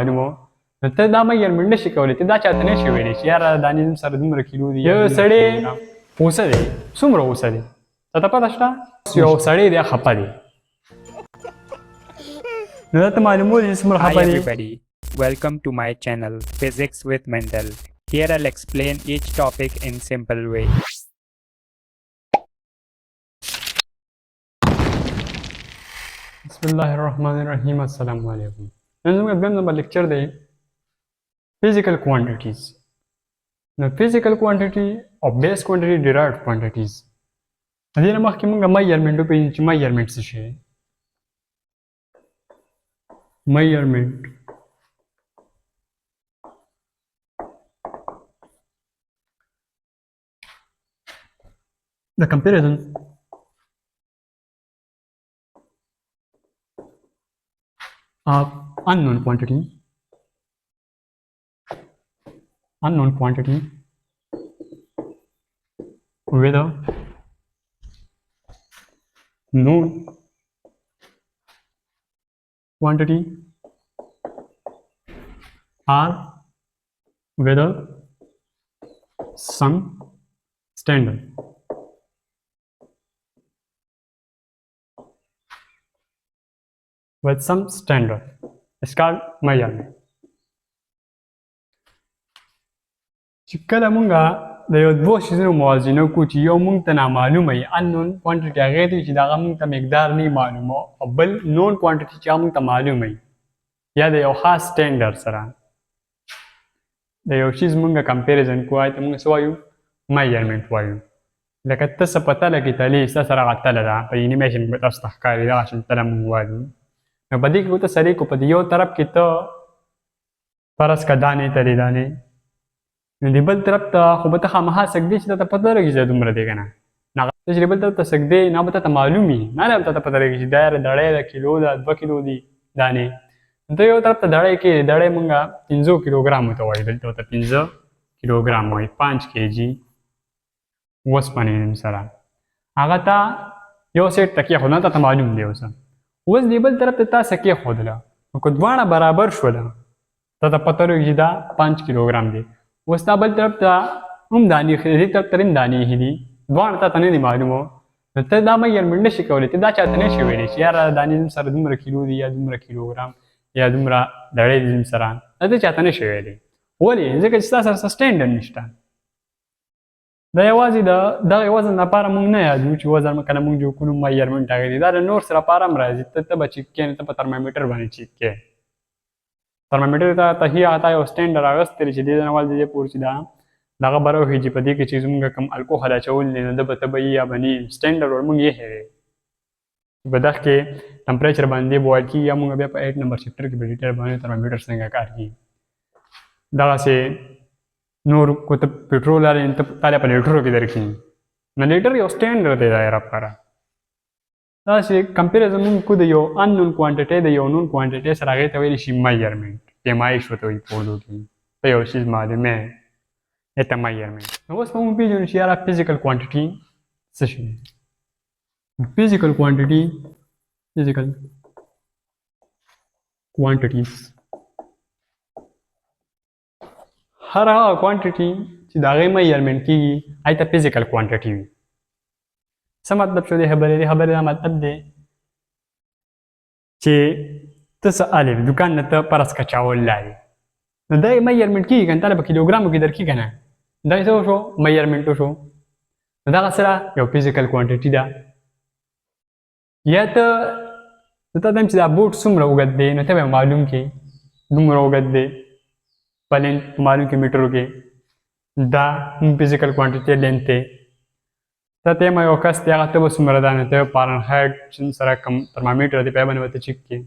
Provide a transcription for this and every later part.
معلومه نو ته دا میجرمنټ نشي کولی ته دا چاته نشي ویلی چې یاره دا نیم سره دومره کیلو دي یو سړی اوسه دی څومره اوسه دی ته پته شته یو سړی دی خفه دی نو دا ته معلومول چې څومره خفه دی. Hi everybody, welcome to my channel Physics with Mendel. Here I'll explain each topic in simple way. بسم الله الرحمن الرحیم. السلام علیکم. نن زموږ دویم نمبر لیکچر دی Physical Quantities. نو Physical Quantity او Base Quantity Derived Quantities. د دې نه مخکې موږ میجرمنټ وپېژنو چې میجرمنټ څه شی دی. measurement the comparison of unknown quantity with a known quantity or with some standard. With some standard. It's called measurement. چې کله مونږه د یو دوه شیزونو موازنه کوو چې یو مونږ ته نامعلومه وي unknown quantity هغې ته چې د هغه مونږ ته مقدار نه معلومه او بل known quantity چې هغه مونږ ته معلومه وي یا د یو خاص سټینډرډ سره د یو شیز مونږه کمپیریزن کوو هغې ته مونږ څه وایو میجرمنټ وایو. لکه ته څه په تله کې تلې ستا سره هغه تله ده په انیمیشن کې به تاسو ته ښکاري دغه شان تله مونږ وایو. نو په دې کې ورته سړی کو په دې یو طرف کې ته فرض که دانې تلې دانې نو د بل طرف ته خو به ته خامخا سږدې چې تا ته پته لګي چې دا دومره دی که نه ته چې د بل طرف ته سږدې نه به تا ته معلوم وي نه به تا ته پته لګي چې دا یاره دړی ده کیلو ده 2 کیلو دي دانې نو ته یو طرف ته دړی کې دړی مونږ 500 کیلوګرامو ته وایو دلته ورته 15 کیلوګرام وایي 5 کیجي اوسپنې سره هغه ته یو سیټ ته کېښودله تا ته معلوم دی اوس اوس دې بل طرف ته تا څه کېښودله نو که دواړه برابر شوله تا ته پته لګي چې دا 5 کیلوګرام دی اوس تا بل طرف ته هم دانې ایښي دې طرف ته هم دانې ایښي دي دواړه تا ته نه دي معلومه نو ته دا میجرمنټ نشي کولی ته دا چاته نشي ویلی چې یاره دانې زم سره دومره کیلو دي یا دومره کیلوګرام یا دومره دړۍ دي زم سره دا ته چاته نشي ویلی ولې ځکه چې ستا سره څه سټینډرډ نشته. دا یوازې د دغه وزن لپاره موږ نه یادو چې وزن کله موږ جوړ کړو میجرمنټ هغې دی دا د نور سره لپاره هم راځي ته به چیک کوې نو ته په ترمامیټر باندې چیک کوې ترمامیټر ته هغه تا یو سټینډرډ اخیستی دی چې دې نه اول د دې پورې چې دا دغه به راوښي چې په دې کې چې زموږ کوم الکوهل اچول دی نو ده به ته به یې یا به نه یې سټینډرډ ور موږ ایښی دی په دغه کې ټمپریچر باندې بوایل کېږي یا موږ بیا په 8 نمبر چپټر کې په ډیټیل باندې ترمامیټر څنګه کار کېږي. دغسې نور کو ته پټرول لرې ته تاله په لیټرو کې درکړي نو لیټر یو سټینډرډ دی د هغې لپاره. داسې کمپیریزن موږ کوو د یو اننون کوانټټۍ د یو نون کوانټټۍ سره هغې ته ویلی شي میجرمنټ پیمایش ورته وایي په اردو کې ته یو شیز معلومې دې ته میجرمنټ. نو اوس به موږ پېژنو چې یاره فزیکل کوانټټي څه شی دی. فزیکل کوانټټیز هر هغه کوانټټي چې د هغې میجرمنټ کېږي هغې ته فزیکل کوانټټي وي. څه مطلب شو دې خبرې دا مطلب دی چې ته څه الف دوکان نه ته فرض که چاول لارې نو دا یې میجرمنټ کېږي که نه تاله په کیلوګرامو کې درکړي که نه دا یې څه وشو میجرمنټ وشو نو دغه سره یو فزیکل کوانټټي ده. یا ته دم چې دا بوټ څومره اوږد دی نو ته به معلوم کړې دومره اوږد دی په لینت معلوم کې میټرو کې دا فزیکل کوانټټي لینت دی. ته ته یم یو کس دی هغه ته به څومره ده نو ته فارنهایټ سره کم ترمامیټر دی په هغې باندې به ته چیک کړې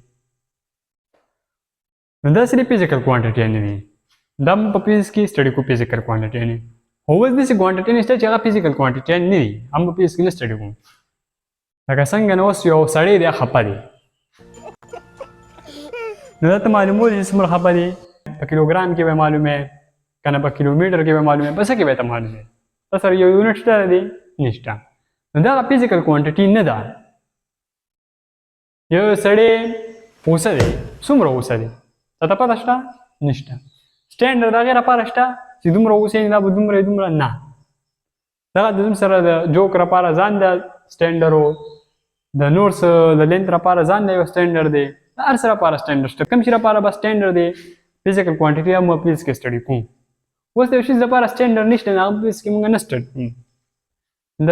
نو دا صرف فزیکل کوانټټي نه دي دا هم په فزیکس کې سټډي کوو فزیکل کوانټټي نه اوس داسې کوانټټي نشته چې هغه فزیکل کوانټټي نه دي هم په فزیکس کې نه سټډي کوو. لکه څنګه نو اوس یو سړی دی خفه دی نو دا ته معلومول چې څومره خفه دی په کیلوګرام کې به معلومې که نه په کیلومیټر کې به معلومې په څه کې به ته معلومې تا سره یو یونټ شته دی نشته نو دغه فزیکل کوانټټي نه ده. یو سړی اوسه دی څومره اوسه دی ته پته شته نشته سټانډرډ هغې لپاره شته چې دومره اوسېږي دا به دومره نه دغه د سره د جوک لپاره ځان د سټانډرډ و د نور څه د لینت لپاره ځان د یو سټانډرډ دی د هر څه لپاره سټانډرډ شته کوم شي لپاره به سټانډرډ دی فزیکل کوانټیټي هم په فزیکس کې سټډي کوو اوس د یو شي لپاره سټانډرډ نشته نو هغه په فزیکس کې موږ نه سټډي کوو د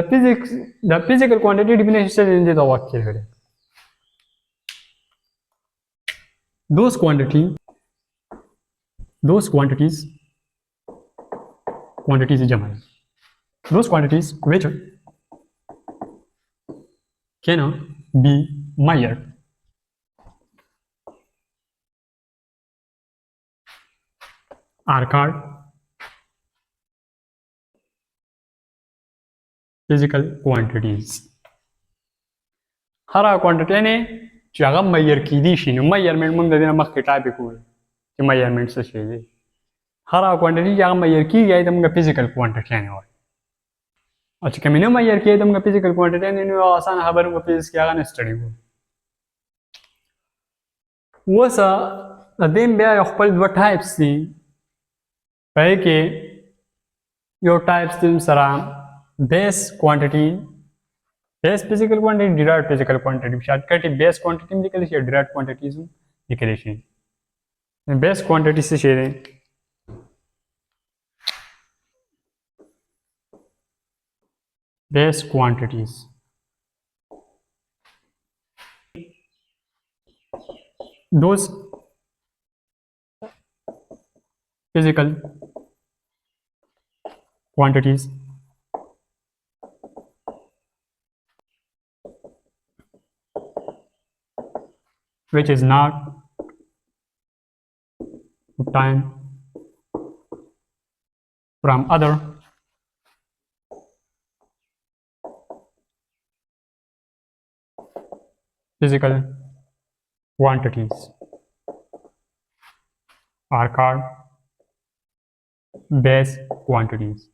physical quantity definition से लेने देता वाक्य है those quantities जमा है those quantities which cannot be measured are called physical quantities هر کوانټیټي نه چې هغه میر کیدی شي نو میرمنټ موږ د دې نه مخکې ټاپک وو چې میرمنټ څه شی دی هر کوانټیټي چې هغه میر کیږي دا موږ فزیکل کوانټیټي نه وایو او چې کوم نه میر کیږي دا موږ فزیکل کوانټیټي نه نو آسان خبره په فزیکس کې هغه نه سټډي وو وسه د دې بیا خپل دوه ټایپس دي پای کې یو ټایپس تم سره base quantity base physical quantity derived physical quantity shortcut base quantity में लिखा है derived quantities लिखा है base quantity से शेयर है base quantities those physical quantities which is not obtained from other physical quantities are called base quantities.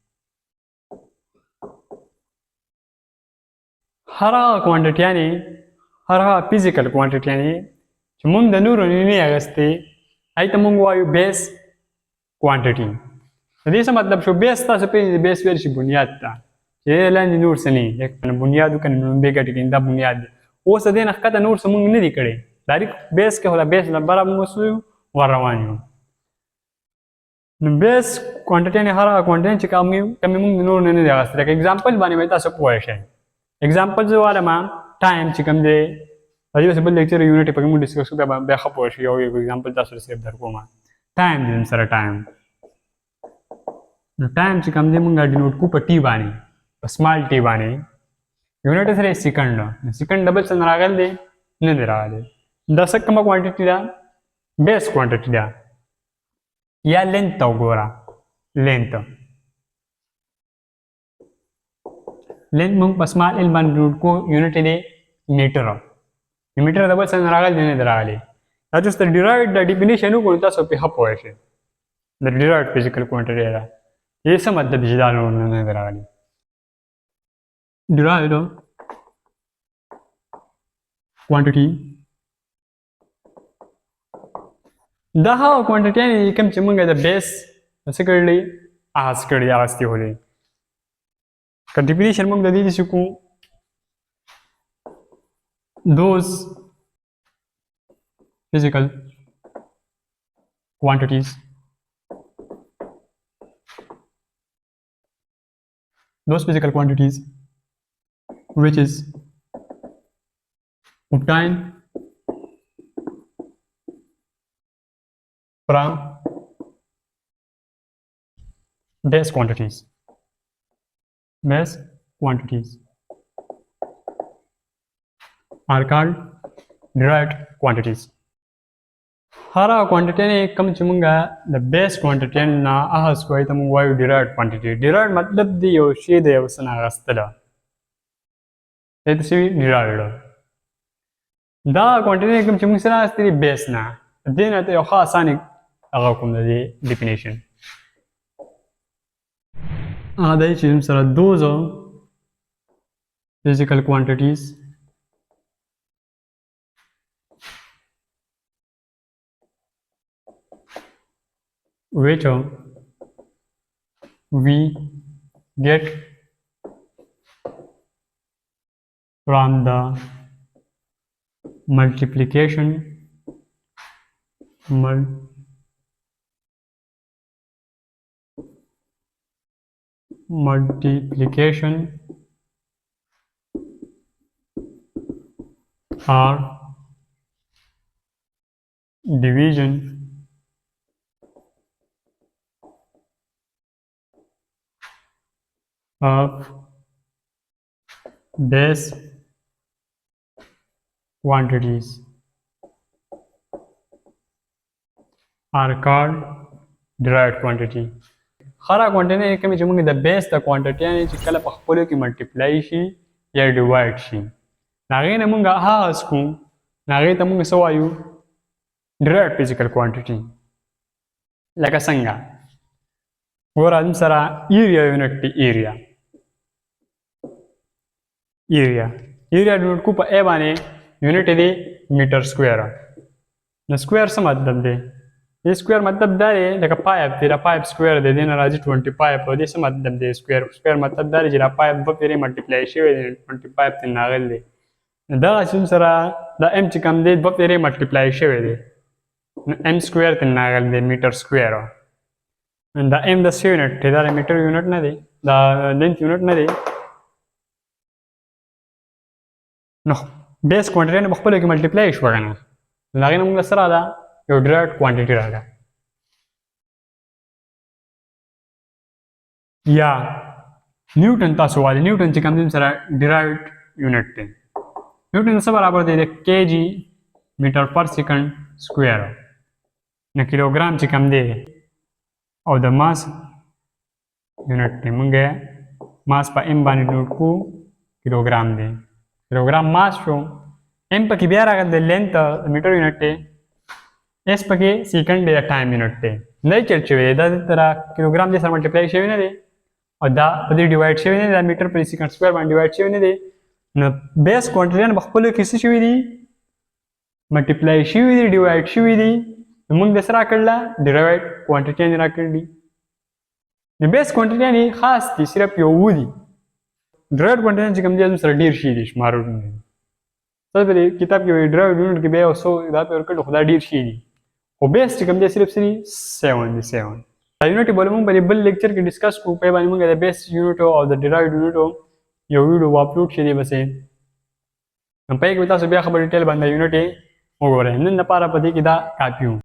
هر کوانټیټي یعنی هر فزیکل کوانټیټي یعنی چې موږ د نورو نه اغستې هغه ته موږ وایو بیس کوانټیټي د دې څه مطلب شو بیس تاسو په بیس ویل شي بنیاد ته چې لاندې نور څه نه لیکن بنیاد وکړي نو به ګټي دا بنیاد دی اوس د دې نه ښکته نور څه موږ نه دي کړی ډایرکټ بیس کې ولا بیس لپاره موږ وسو ور روان یو نو بیس کوانټیټي نه هر کوانټیټي چې کوم موږ نور نه دي اغستې لکه اگزامپل باندې تاسو پوه شئ एग्जांपल जो वाला ma'am time چې کوم دی راځي اوس بل لیکچر یونټ په کوم ډیسکس کوو بیا خپور شي یو एग्जांपल تاسو سره در کوم ټایم دې سره ټایم نو ټایم چې کوم دی مونږ ډینوټ کو په ټی باندې په سمال ټی باندې یونټ سره سکند سکند ډبل څنګه راغلی دی نه دی راغلی دا څه کومه کوانټیټي ده بیس کوانټیټي ده یا لینث وګوره لینث लेंथ मूंग पस्माल इन बन रूट को यूनिट दे मीटर मीटर डबल सन रागल देने दरागले that is the derived the definition को उल्टा सब पे हप होए से the derived physical quantity era ये सब मतलब जिदा ने दरागले derived quantity da ha quantity ने कम चमंगा the base basically as कर दिया आस्ती हो गई का definition में दे दी सकूं those physical quantities which is obtained from base quantities are called derived quantities हर क्वांटिटी ने कम चुमंगा the base quantity ना आहस कोई तम वायु derived quantity derived मतलब दी यो शी दे उसना रस्तला ये तो सी derived दा क्वांटिटी ने कम चुमंग सना अस्ती base ना दिन आते यो खास आने अगर कुम दी definition आधा ही चीज़ सरा those are physical quantities which we get from the multiplication or division of base quantities are called derived quantity. خره کوانټینه کومې چې موږ د بیس د کوانټیټیانې چې کله په خپلو کې ملټیپلای شي یا ډیوایډ شي د هغې نه موږ هغه څه کوو نو هغې ته موږ څه وایو ډرایوډ فزیکل کوانټیټي لکه څنګه ګوره زموږ سره ایریا یونټ دی ایریا ډنوټ کو په ای باندې یونټ دی میټر سکویر نو سکویر څه مطلب دی د سکویر مطلب دا دی لکه پایپ دی دا پایپ سکویر دی دې نه راځي 25 او دې څه مطلب دی سکویر مطلب دا دی چې دا پایپ دوه پیرې ملټیپلای شوی دی 25 ترې راغلی دی دغسې هم سره دا ایم چې کوم دی دوه پیرې ملټیپلای شوی دی نو ایم سکویر ترې راغلی دی میټر سکویر دا ایم د څه یونټ دی دا د میټر یونټ نه دی دا لینث یونټ نه دی نو بیس کوانټیټي نه په خپلو کې ملټیپلای شوه که نه نو د هغې نه موږ څه راغله یو ډرایوډ کوانټیټي راغله یا نیوټن تاسو وایي نیوټن چې کوم دی سره ډرایوډ یونټ دی نیوټن څه برابر دی د کے جی میټر پر سیکنډ سکویر نو کیلوګرام چې کوم دی او د ماس یونټ دی موږ ماس په ایم باندې نوټ کو کیلوګرام دی کیلوګرام ماس شو ایم پکې بیا راغلی د لینث میټر یونټ دی ایس پکې سیکنډ دی د ټایم یونټ دی نه چیټ شوی دی دا سره کیلوګرام دې سره ملټیپلای شوی نه دی او دا په دې ډیوایډ شوی نه دی دا میټر پر سیکنډ سکویر باندې ډیوایډ شوی نه دی نو بیس کوانټیټیان په خپلو کې څه شوي دي ملټیپلای شوي دي ډیوایډ شوي دي نو موږ د څه راکړله ډیرایوډ کوانټیټیان یې راکړلي نو بیس کوانټیټیان یې خاص دي صرف یو اووه دي ډرایوډ کوانټیټیان چې کوم دي زموږ سره ډېر شي دي شمارونه دي تاسو په دې کتاب کې وایي ډرایوډ یونټ کې بیا یو څو دا پې ورکړل خو دا ډېر شي دي خو بیس چې کوم دی صرف څه دي 7 دي 7 دا یونټ به موږ په دې بل لیکچر کې ډسکس کوو په باندې موږ د بیس یونټ او د ډیرایوډ یونټ یو ویډیو اپلوډ شوی دی بسې په یې کې تاسو بیا خبر ډیټیل باندې یونټ یې وګورئ نن لپاره په دې کې دا کافي و